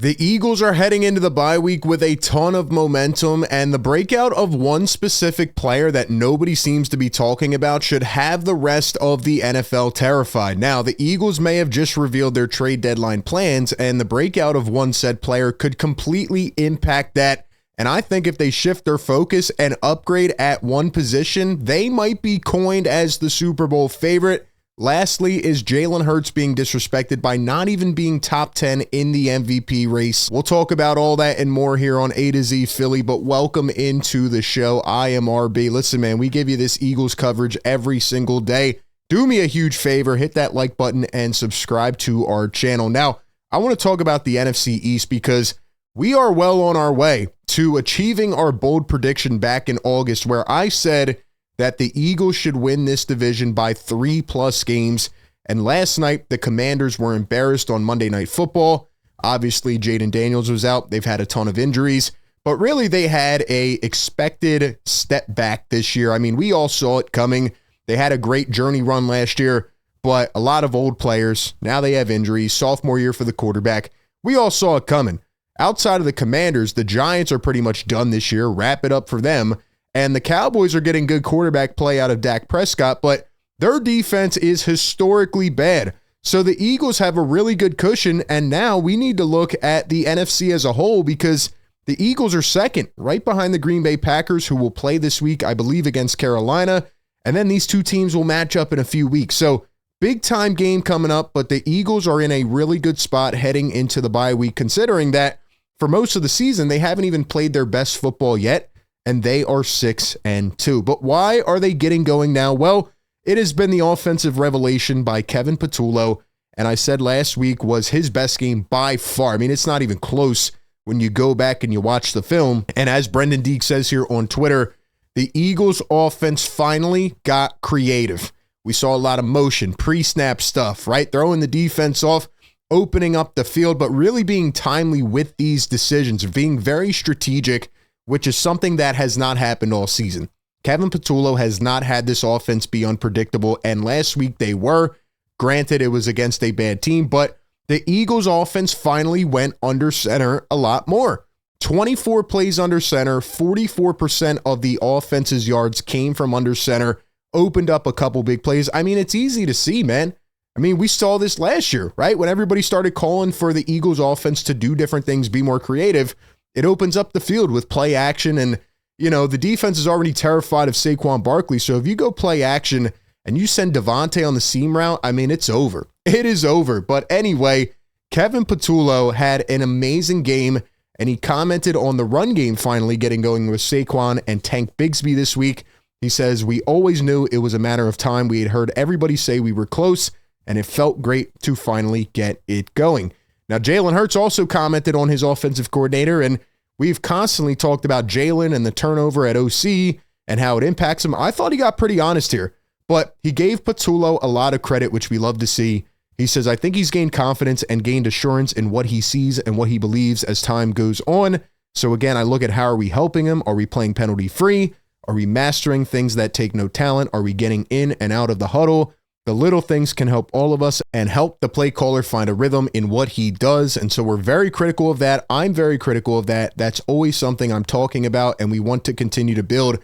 The Eagles are heading into the bye week with a ton of momentum, and the breakout of one specific player that nobody seems to be talking about should have the rest of the NFL terrified. Now, the Eagles may have just revealed their trade deadline plans, and the breakout of one said player could completely impact that. And I think if they shift their focus and upgrade at one position, they might be coined as the Super Bowl favorite. Lastly, is Jalen Hurts being disrespected by not even being top 10 in the MVP race? We'll talk about all that and more here on A to Z Philly, but welcome into the show. I am RB. Listen, man, we give you this Eagles coverage every single day. Do me a huge favor, hit that like button and subscribe to our channel. Now, I want to talk about the NFC East because we are well on our way to achieving our bold prediction back in August where I said that the Eagles should win this division by 3+ games. And last night, the Commanders were embarrassed on Monday Night Football. Obviously, Jaden Daniels was out. They've had a ton of injuries. But really, they had a expected step back this year. I mean, we all saw it coming. They had a great journey run last year, but a lot of old players. Now they have injuries. Sophomore year for the quarterback. We all saw it coming. Outside of the Commanders, the Giants are pretty much done this year. Wrap it up for them. And the Cowboys are getting good quarterback play out of Dak Prescott, but their defense is historically bad. So the Eagles have a really good cushion, and now we need to look at the NFC as a whole because the Eagles are second, right behind the Green Bay Packers, who will play this week, I believe, against Carolina. And then these two teams will match up in a few weeks. So big time game coming up, but the Eagles are in a really good spot heading into the bye week, considering that for most of the season, they haven't even played their best football yet. And they are 6-2. But why are they getting going now? Well, it has been the offensive revelation by Kevin Patullo, and I said last week was his best game by far. I mean, it's not even close when you go back and you watch the film. And as Brendan Deek says here on Twitter, the Eagles offense finally got creative. We saw a lot of motion, pre-snap stuff, right? Throwing the defense off, opening up the field, but really being timely with these decisions, being very strategic, which is something that has not happened all season. Kevin Patullo has not had this offense be unpredictable, and last week they were. Granted, it was against a bad team, but the Eagles offense finally went under center a lot more. 24 plays under center, 44% of the offense's yards came from under center, opened up a couple big plays. I mean, it's easy to see, man. I mean, we saw this last year, right? When everybody started calling for the Eagles offense to do different things, be more creative, it opens up the field with play action. And, you know, the defense is already terrified of Saquon Barkley. So if you go play action and you send Devontae on the seam route, I mean, it's over. It is over. But anyway, Kevin Patullo had an amazing game, and he commented on the run game finally getting going with Saquon and Tank Bigsby this week. He says, "We always knew it was a matter of time. We had heard everybody say we were close, and it felt great to finally get it going." Now, Jalen Hurts also commented on his offensive coordinator, and we've constantly talked about Jalen and the turnover at OC and how it impacts him. I thought he got pretty honest here, but he gave Patullo a lot of credit, which we love to see. He says, "I think he's gained confidence and gained assurance in what he sees and what he believes as time goes on. So again, I look at how are we helping him? Are we playing penalty free? Are we mastering things that take no talent? Are we getting in and out of the huddle? The little things can help all of us and help the play caller find a rhythm in what he does." And so we're very critical of that. I'm very critical of that. That's always something I'm talking about, and we want to continue to build.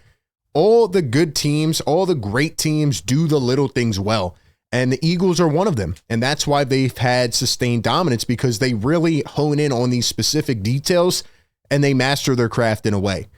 All the good teams, all the great teams do the little things well. And the Eagles are one of them. And that's why they've had sustained dominance, because they really hone in on these specific details and they master their craft in a way.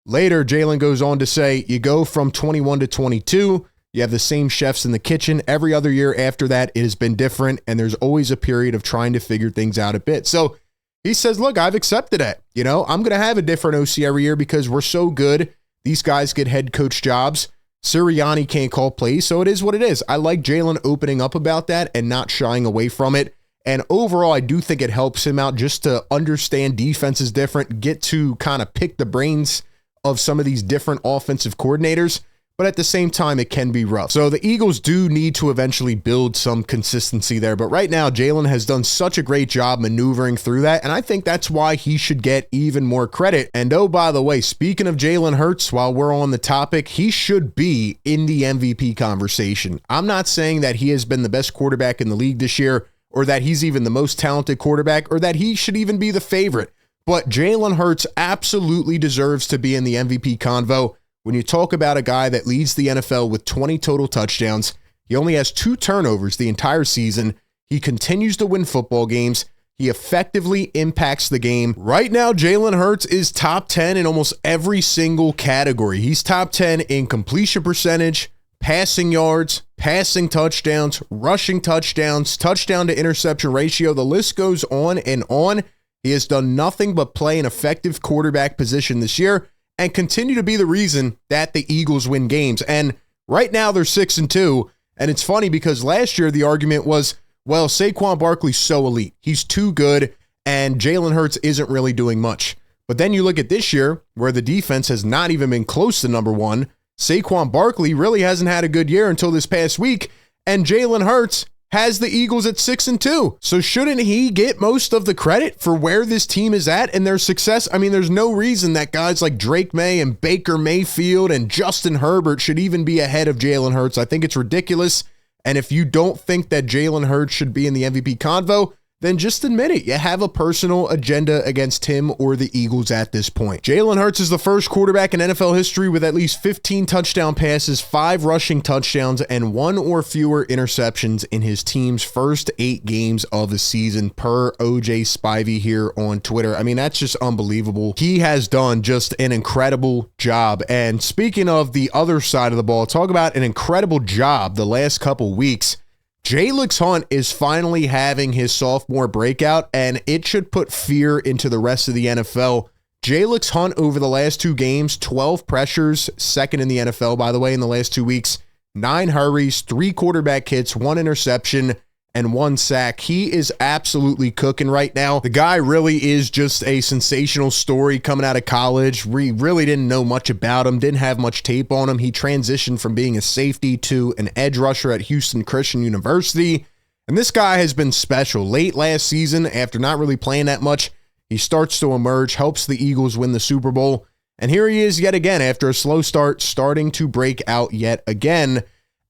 Later, Jalen goes on to say, you go from 21 to 22. You have the same chefs in the kitchen. Every other year after that, it has been different, and there's always a period of trying to figure things out a bit. So he says, look, I've accepted it. You know, I'm going to have a different OC every year because we're so good. These guys get head coach jobs. Sirianni can't call plays, so it is what it is. I like Jalen opening up about that and not shying away from it. And overall, I do think it helps him out just to understand defense is different, get to kind of pick the brains of some of these different offensive coordinators. But at the same time, it can be rough. So the Eagles do need to eventually build some consistency there. But right now, Jalen has done such a great job maneuvering through that. And I think that's why he should get even more credit. And oh, by the way, speaking of Jalen Hurts, while we're on the topic, he should be in the MVP conversation. I'm not saying that he has been the best quarterback in the league this year or that he's even the most talented quarterback, or that he should even be the favorite. But Jalen Hurts absolutely deserves to be in the MVP convo. When you talk about a guy that leads the NFL with 20 total touchdowns, he only has 2 turnovers the entire season. He continues to win football games. He effectively impacts the game. Right now, Jalen Hurts is top 10 in almost every single category. He's top 10 in completion percentage, passing yards, passing touchdowns, rushing touchdowns, touchdown to interception ratio. The list goes on and on. He has done nothing but play an effective quarterback position this year and continue to be the reason that the Eagles win games. And right now they're 6-2. And it's funny because last year the argument was, well, Saquon Barkley's so elite. He's too good, and Jalen Hurts isn't really doing much. But then you look at this year, where the defense has not even been close to number one. Saquon Barkley really hasn't had a good year until this past week, and Jalen Hurts has the Eagles at 6-2. So shouldn't he get most of the credit for where this team is at and their success? I mean, there's no reason that guys like Drake May and Baker Mayfield and Justin Herbert should even be ahead of Jalen Hurts. I think it's ridiculous. And if you don't think that Jalen Hurts should be in the MVP convo, then just admit it. You have a personal agenda against him or the Eagles at this point. Jalen Hurts is the first quarterback in NFL history with at least 15 touchdown passes, 5 rushing touchdowns, and 1 or fewer interceptions in his team's first 8 games of the season, per OJ Spivey here on Twitter. I mean, that's just unbelievable. He has done just an incredible job. And speaking of the other side of the ball, talk about an incredible job the last couple weeks. Jalyx Hunt is finally having his sophomore breakout, and it should put fear into the rest of the NFL. Jalyx Hunt over the last 2 games, 12 pressures, second in the NFL, by the way, in the last 2 weeks, 9 hurries, 3 quarterback hits, 1 interception, and 1 sack. He is absolutely cooking right now. The guy really is just a sensational story coming out of college. We really didn't know much about him, didn't have much tape on him. He transitioned from being a safety to an edge rusher at Houston Christian University. And this guy has been special. Late last season, after not really playing that much, he starts to emerge, helps the Eagles win the Super Bowl. And here he is yet again after a slow start, starting to break out yet again.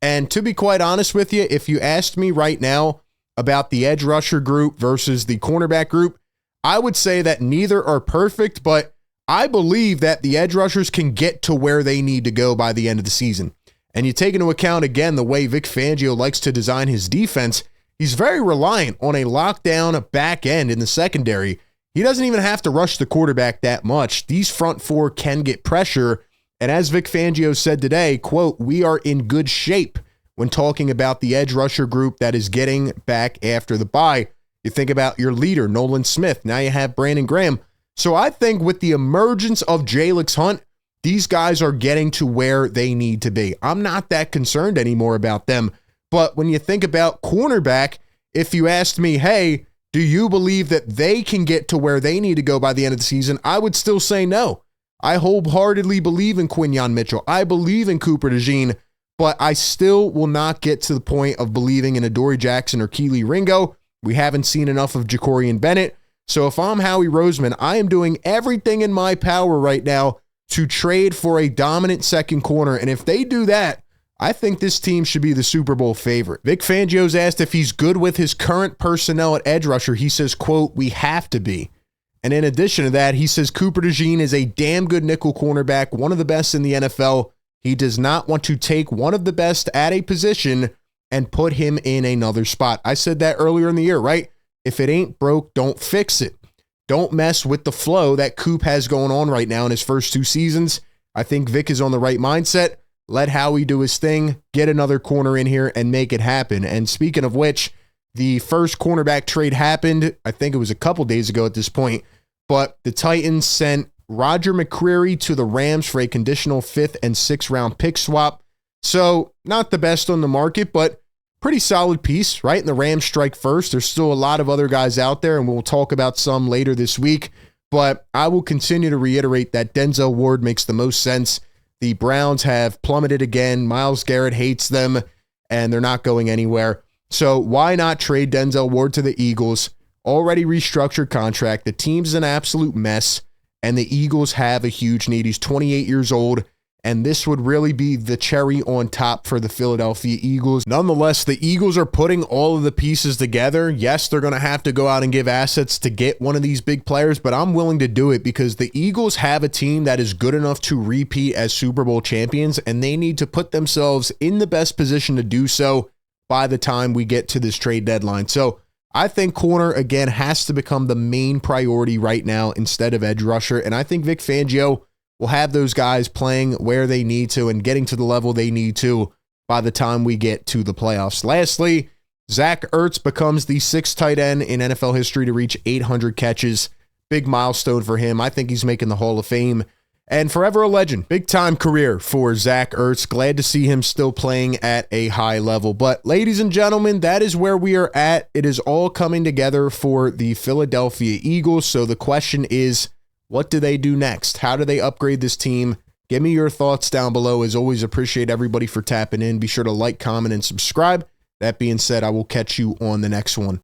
And to be quite honest with you, if you asked me right now about the edge rusher group versus the cornerback group, I would say that neither are perfect, but I believe that the edge rushers can get to where they need to go by the end of the season. And you take into account, again, the way Vic Fangio likes to design his defense, he's very reliant on a lockdown back end in the secondary. He doesn't even have to rush the quarterback that much. These front 4 can get pressure. And as Vic Fangio said today, quote, "We are in good shape," when talking about the edge rusher group that is getting back after the bye. You think about your leader, Nolan Smith. Now you have Brandon Graham. So I think with the emergence of Jalyx Hunt, these guys are getting to where they need to be. I'm not that concerned anymore about them. But when you think about cornerback, if you asked me, hey, do you believe that they can get to where they need to go by the end of the season? I would still say no. I wholeheartedly believe in Quinyon Mitchell. I believe in Cooper DeJean, but I still will not get to the point of believing in Adoree Jackson or Kelee Ringo. We haven't seen enough of Jacorian Bennett. So if I'm Howie Roseman, I am doing everything in my power right now to trade for a dominant second corner. And if they do that, I think this team should be the Super Bowl favorite. Vic Fangio's asked if he's good with his current personnel at edge rusher. He says, quote, "We have to be." And in addition to that, he says Cooper DeJean is a damn good nickel cornerback, one of the best in the NFL. He does not want to take one of the best at a position and put him in another spot. I said that earlier in the year, right? If it ain't broke, don't fix it. Don't mess with the flow that Coop has going on right now in his first 2 seasons. I think Vic is on the right mindset. Let Howie do his thing, get another corner in here and make it happen. And speaking of which, the first cornerback trade happened, I think it was a couple days ago at this point, but the Titans sent Roger McCreary to the Rams for a conditional 5th and 6th round pick swap. So not the best on the market, but pretty solid piece, right? And the Rams strike first. There's still a lot of other guys out there, and we'll talk about some later this week. But I will continue to reiterate that Denzel Ward makes the most sense. The Browns have plummeted again. Myles Garrett hates them, and they're not going anywhere. So why not trade Denzel Ward to the Eagles? Already restructured contract. The team's an absolute mess, and the Eagles have a huge need. He's 28 years old, and this would really be the cherry on top for the Philadelphia Eagles. Nonetheless, the Eagles are putting all of the pieces together. Yes, they're going to have to go out and give assets to get one of these big players, but I'm willing to do it because the Eagles have a team that is good enough to repeat as Super Bowl champions, and they need to put themselves in the best position to do so by the time we get to this trade deadline. So I think corner, again, has to become the main priority right now instead of edge rusher, and I think Vic Fangio will have those guys playing where they need to and getting to the level they need to by the time we get to the playoffs. Lastly, Zach Ertz becomes the 6th tight end in NFL history to reach 800 catches. Big milestone for him. I think he's making the Hall of Fame. And forever a legend. Big time career for Zach Ertz. Glad to see him still playing at a high level. But ladies and gentlemen, that is where we are at. It is all coming together for the Philadelphia Eagles. So the question is, what do they do next? How do they upgrade this team? Give me your thoughts down below. As always, appreciate everybody for tapping in. Be sure to like, comment, and subscribe. That being said, I will catch you on the next one.